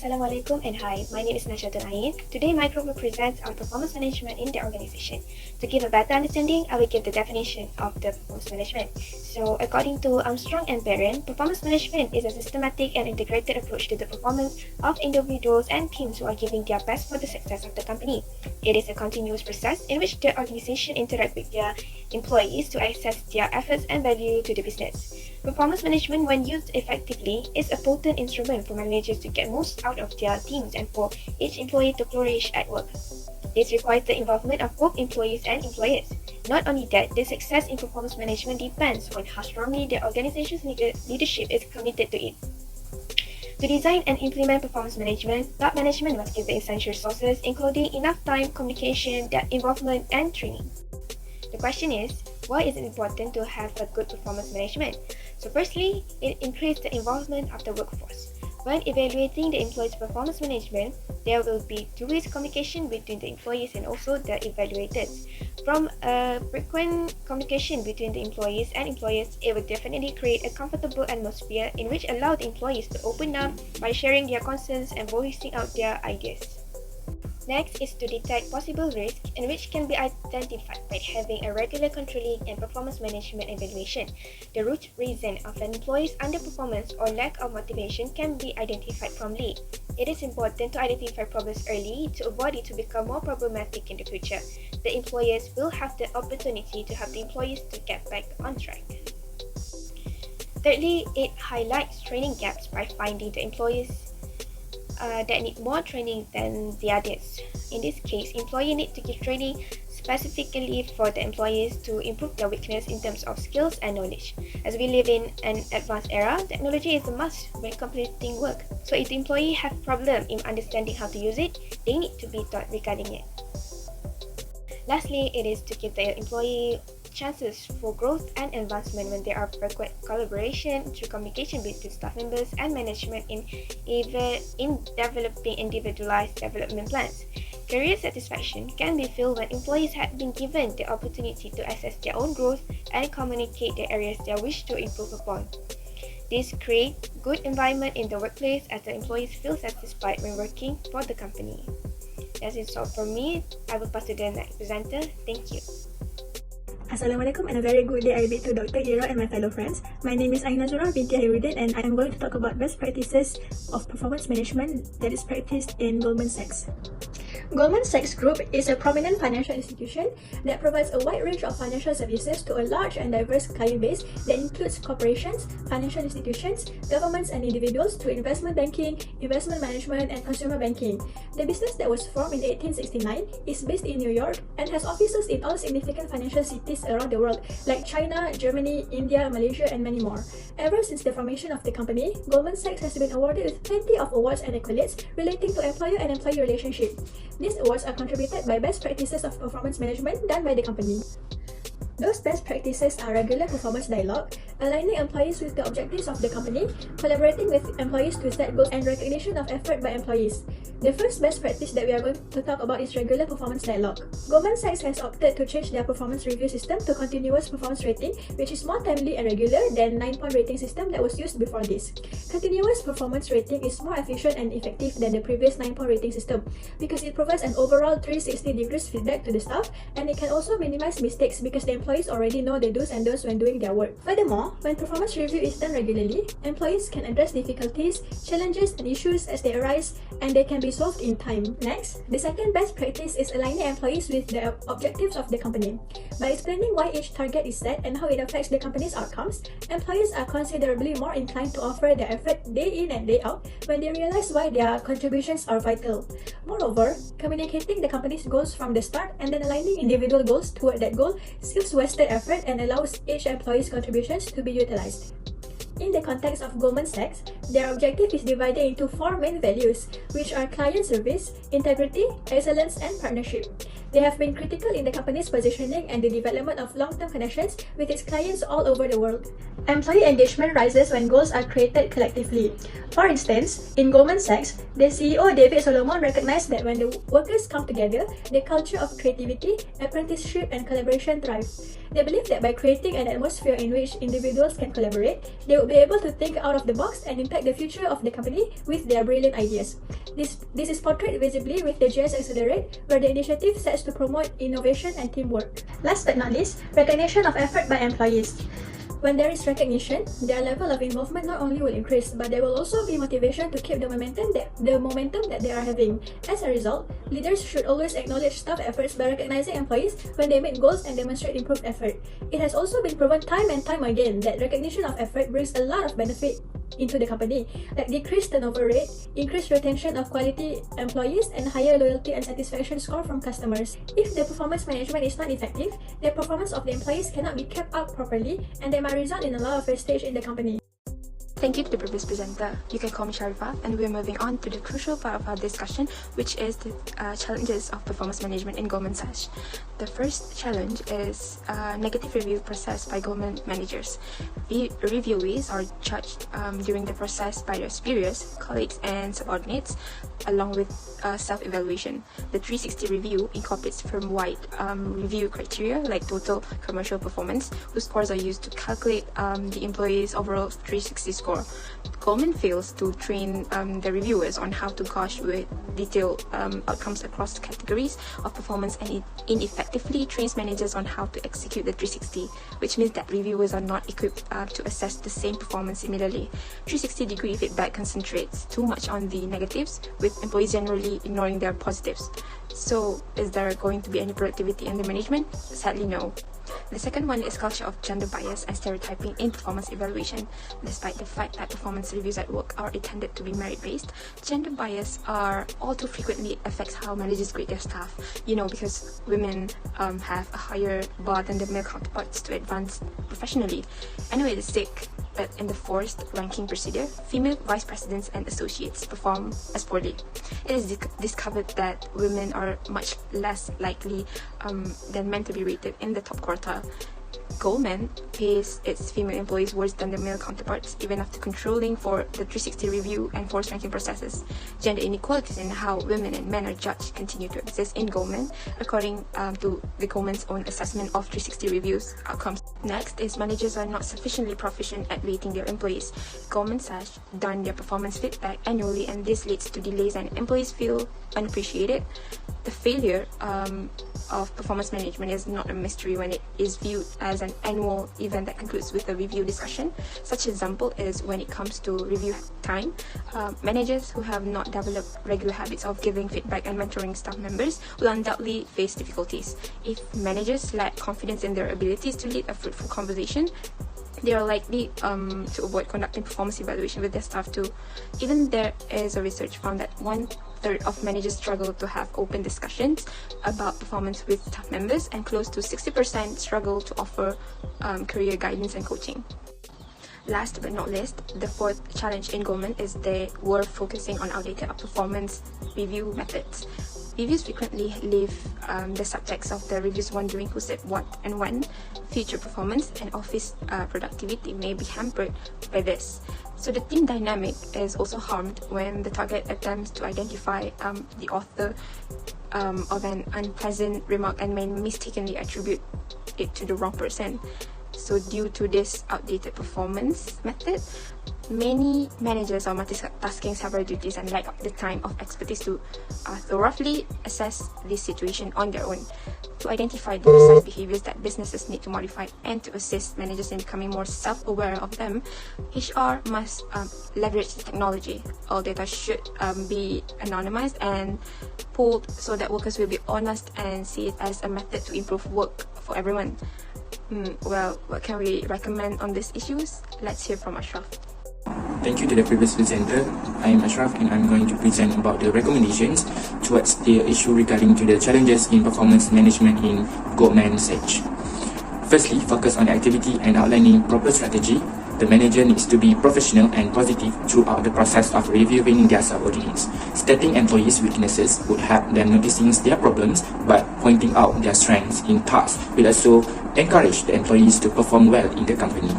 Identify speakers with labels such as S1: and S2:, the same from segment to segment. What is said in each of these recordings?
S1: Assalamualaikum and hi, my name is Nashatul Ain. Today my group represents our performance management in the organization. To give a better understanding, I will give the definition of the performance management. So according to Armstrong and Barron, performance management is a systematic and integrated approach to the performance of individuals and teams who are giving their best for the success of the company. It is a continuous process in which the organization interacts with their employees to assess their efforts and value to the business. Performance management, when used effectively, is a potent instrument for managers to get most out of their teams and for each employee to flourish at work. This requires the involvement of both employees and employers. Not only that, the success in performance management depends on how strongly the organization's leadership is committed to it. To design and implement performance management, top management must give the essential resources, including enough time, communication, involvement, and training. The question is, why is it important to have a good performance management? So firstly, it increases the involvement of the workforce. When evaluating the employees' performance management, there will be two-way communication between the employees and also the evaluators. From a frequent communication between the employees and employers, it will definitely create a comfortable atmosphere in which allow the employees to open up by sharing their concerns and voicing out their ideas. Next is to detect possible risks, and which can be identified by having a regular controlling and performance management evaluation. The root reason of an employee's underperformance or lack of motivation can be identified promptly. It is important to identify problems early to avoid it to become more problematic in the future. The employers will have the opportunity to help the employees to get back on track. Thirdly, it highlights training gaps by finding the employees that need more training than the others. In this case, employees need to give training specifically for the employees to improve their weakness in terms of skills and knowledge. As we live in an advanced era, technology is a must when completing work. So if the employee have problem in understanding how to use it, they need to be taught regarding it. Lastly, it is to give the employee chances for growth and advancement when there are frequent collaboration through communication between staff members and management in developing individualized development plans. Career satisfaction can be felt when employees have been given the opportunity to assess their own growth and communicate the areas they wish to improve upon. This creates good environment in the workplace as the employees feel satisfied when working for the company. That's it all from me. I will pass to the next presenter. Thank you.
S2: Assalamualaikum and a very good day I bid to Dr. Ira and my fellow friends. My name is Ainnazurah Binti Hairuddin and I am going to talk about best practices of performance management that is practiced in Goldman Sachs. Goldman Sachs Group is a prominent financial institution that provides a wide range of financial services to a large and diverse client base that includes corporations, financial institutions, governments and individuals to investment banking, investment management and consumer banking. The business that was formed in 1869 is based in New York and has offices in all significant financial cities around the world like China, Germany, India, Malaysia and many more. Ever since the formation of the company, Goldman Sachs has been awarded with plenty of awards and accolades relating to employer and employee relationship. These awards are contributed by best practices of performance management done by the company. Those best practices are regular performance dialogue, aligning employees with the objectives of the company, collaborating with employees to set goals, and recognition of effort by employees. The first best practice that we are going to talk about is regular performance dialogue. Goldman Sachs has opted to change their performance review system to continuous performance rating, which is more timely and regular than 9-point rating system that was used before this. Continuous performance rating is more efficient and effective than the previous 9-point rating system because it provides an overall 360 degrees feedback to the staff, and it can also minimize mistakes because the employees already know the do's and don'ts when doing their work. Furthermore, when performance review is done regularly, employees can address difficulties, challenges, and issues as they arise, and they can be solved in time. Next, the second best practice is aligning employees with the objectives of the company. By explaining why each target is set and how it affects the company's outcomes, employees are considerably more inclined to offer their effort day in and day out when they realize why their contributions are vital. Moreover, communicating the company's goals from the start and then aligning individual goals toward that goal saves wasted effort and allows each employee's contributions to be utilized. In the context of Goldman Sachs, their objective is divided into 4 main values, which are client service, integrity, excellence, and partnership. They have been critical in the company's positioning and the development of long-term connections with its clients all over the world. Employee engagement rises when goals are created collectively. For instance, in Goldman Sachs, the CEO David Solomon recognized that when the workers come together, the culture of creativity, apprenticeship, and collaboration thrive. They believe that by creating an atmosphere in which individuals can collaborate, they will be able to think out of the box and impact the future of the company with their brilliant ideas. This is portrayed visibly with the GS Accelerate, where the initiative sets to promote innovation and teamwork. Last but not least, recognition of effort by employees. When there is recognition, their level of involvement not only will increase, but there will also be motivation to keep the momentum that they are having. As a result, leaders should always acknowledge staff efforts by recognizing employees when they meet goals and demonstrate improved effort. It has also been proven time and time again that recognition of effort brings a lot of benefit into the company, like decreased turnover rate, increased retention of quality employees, and higher loyalty and satisfaction score from customers. If the performance management is not effective, the performance of the employees cannot be kept up properly, and they might result in a lot of wastage in the company.
S3: Thank you to the previous presenter. You can call me Sharifah, and we're moving on to the crucial part of our discussion, which is the challenges of performance management in Goldman Sachs. The first challenge is negative review process by Goldman managers. Reviewees are judged during the process by their superiors, colleagues, and subordinates, along with self-evaluation. The 360 review incorporates firm-wide review criteria like total commercial performance, whose scores are used to calculate the employee's overall 360 score. Goldman fails to train the reviewers on how to gauge with detailed outcomes across categories of performance, and it ineffectively trains managers on how to execute the 360, which means that reviewers are not equipped to assess the same performance immediately. 360-degree feedback concentrates too much on the negatives, with employees generally ignoring their positives. So, is there going to be any productivity in the management? Sadly, no. The second one is culture of gender bias and stereotyping in performance evaluation. Despite the fact that performance reviews at work are intended to be merit-based, gender bias all too frequently affects how managers grade their staff. Because women have a higher bar than their male counterparts to advance professionally. Anyway, it's sick that in the forced ranking procedure, female vice presidents and associates perform as poorly. It is discovered that women are much less likely than men to be rated in the top quartile. Goldman pays its female employees worse than their male counterparts, even after controlling for the 360 review and forced ranking processes. Gender inequalities in how women and men are judged continue to exist in Goldman, according to the Goldman's own assessment of 360 reviews outcomes. Next is managers are not sufficiently proficient at rating their employees. Goldman Sachs done their performance feedback annually, and this leads to delays and employees feel unappreciated. The failure of performance management is not a mystery when it is viewed as an annual event that concludes with a review discussion. Such example is when it comes to review time. Managers who have not developed regular habits of giving feedback and mentoring staff members will undoubtedly face difficulties. If managers lack confidence in their abilities to lead a fruitful conversation, they are likely to avoid conducting performance evaluation with their staff too. Even there is a research found that 1/3 of managers struggle to have open discussions about performance with staff members, and close to 60% struggle to offer career guidance and coaching. Last but not least, the fourth challenge in Goldman is they were focusing on outdated performance review methods. Reviews frequently leave the subjects of the reviews wondering who said what and when. Future performance and office productivity may be hampered by this. So the team dynamic is also harmed when the target attempts to identify the author of an unpleasant remark and may mistakenly attribute it to the wrong person. So due to this outdated performance method, many managers are multitasking several duties and lack the time of expertise to thoroughly assess this situation on their own. To identify the precise behaviors that businesses need to modify and to assist managers in becoming more self-aware of them, HR must leverage the technology. All data should be anonymized and pooled so that workers will be honest and see it as a method to improve work for everyone. Well, what can we recommend on these issues? Let's hear from Asyraf.
S4: Thank you to the previous presenter. I am Asyraf, and I'm going to present about the recommendations towards the issue regarding to the challenges in performance management in Goldman Sachs. Firstly, focus on the activity and outlining proper strategy. The manager needs to be professional and positive throughout the process of reviewing their subordinates. Stating employees' weaknesses would help them noticing their problems, but pointing out their strengths in tasks will also encourage the employees to perform well in the company.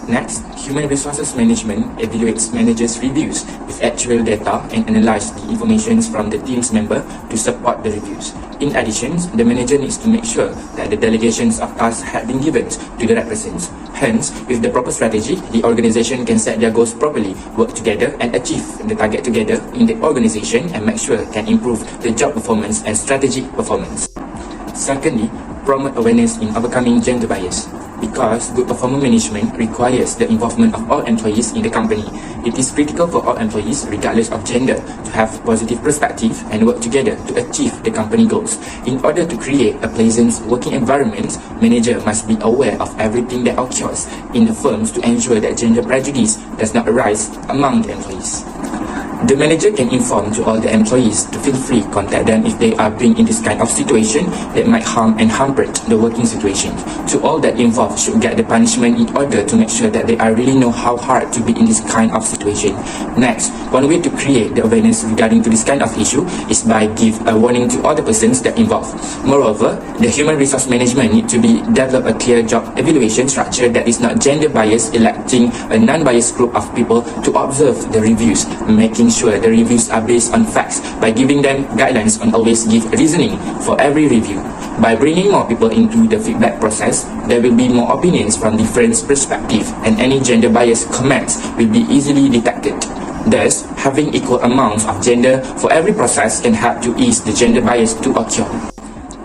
S4: Next, human resources management evaluates managers' reviews with actual data and analyzes the information from the team's member to support the reviews. In addition, the manager needs to make sure that the delegations of tasks have been given to the right persons. Hence, with the proper strategy, the organization can set their goals properly, work together and achieve the target together in the organization, and make sure can improve the job performance and strategic performance. Secondly, promote awareness in overcoming gender bias. Because good performance management requires the involvement of all employees in the company, it is critical for all employees, regardless of gender, to have positive perspective and work together to achieve the company goals. In order to create a pleasant working environment, manager must be aware of everything that occurs in the firms to ensure that gender prejudice does not arise among the employees. The manager can inform to all the employees to feel free contact them if they are being in this kind of situation that might harm and hamper the working situation. To all that involved should get the punishment in order to make sure that they really know how hard to be in this kind of situation. Next, one way to create the awareness regarding to this kind of issue is by give a warning to all the persons that involved. Moreover, the human resource management need to be develop a clear job evaluation structure that is not gender biased, electing a non-biased group of people to observe the reviews, making sure the reviews are based on facts by giving them guidelines on always give reasoning for every review. By bringing more people into the feedback process, there will be more opinions from different perspectives, and any gender bias comments will be easily detected. Thus, having equal amounts of gender for every process can help to ease the gender bias to occur.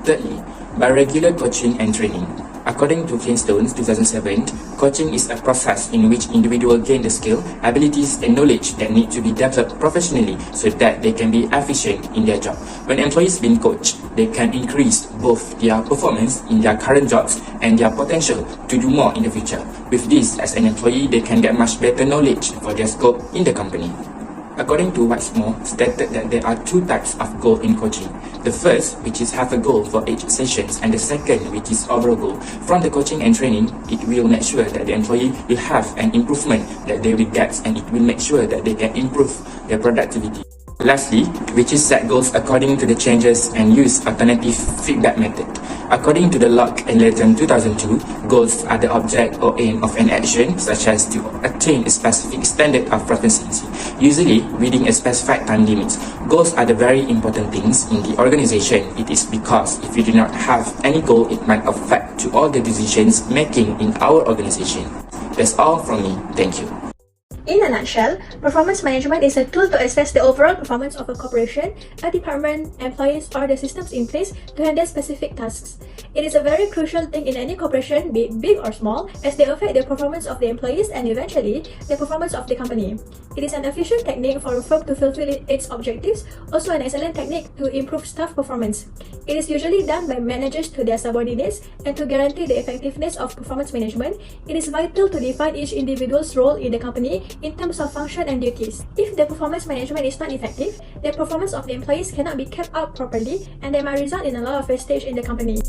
S4: Thirdly, by regular coaching and training. According to Flintstones 2007, coaching is a process in which individuals gain the skill, abilities and knowledge that need to be developed professionally so that they can be efficient in their job. When employees being coached, they can increase both their performance in their current jobs and their potential to do more in the future. With this, as an employee, they can get much better knowledge for their scope in the company. According to Whitesmore, stated that there are two types of goal in coaching. The first, which is have a goal for each sessions, and the second, which is overall goal. From the coaching and training, it will make sure that the employee will have an improvement that they will get, and it will make sure that they can improve their productivity. Lastly, which is set goals according to the changes and use alternative feedback method. According to the Locke and Latham 2002, goals are the object or aim of an action, such as to attain a specific standard of proficiency, usually within a specified time limit. Goals are the very important things in the organization. It is because if you do not have any goal, it might affect to all the decisions making in our organization. That's all from me. Thank you.
S2: In a nutshell, performance management is a tool to assess the overall performance of a corporation, a department, employees, or the systems in place to handle specific tasks. It is a very crucial thing in any corporation, be it big or small, as they affect the performance of the employees and eventually the performance of the company. It is an efficient technique for a firm to fulfill its objectives, also an excellent technique to improve staff performance. It is usually done by managers to their subordinates, and to guarantee the effectiveness of performance management, it is vital to define each individual's role in the company in terms of function and duties. If the performance management is not effective, the performance of the employees cannot be kept up properly, and they might result in a lot of wastage in the company.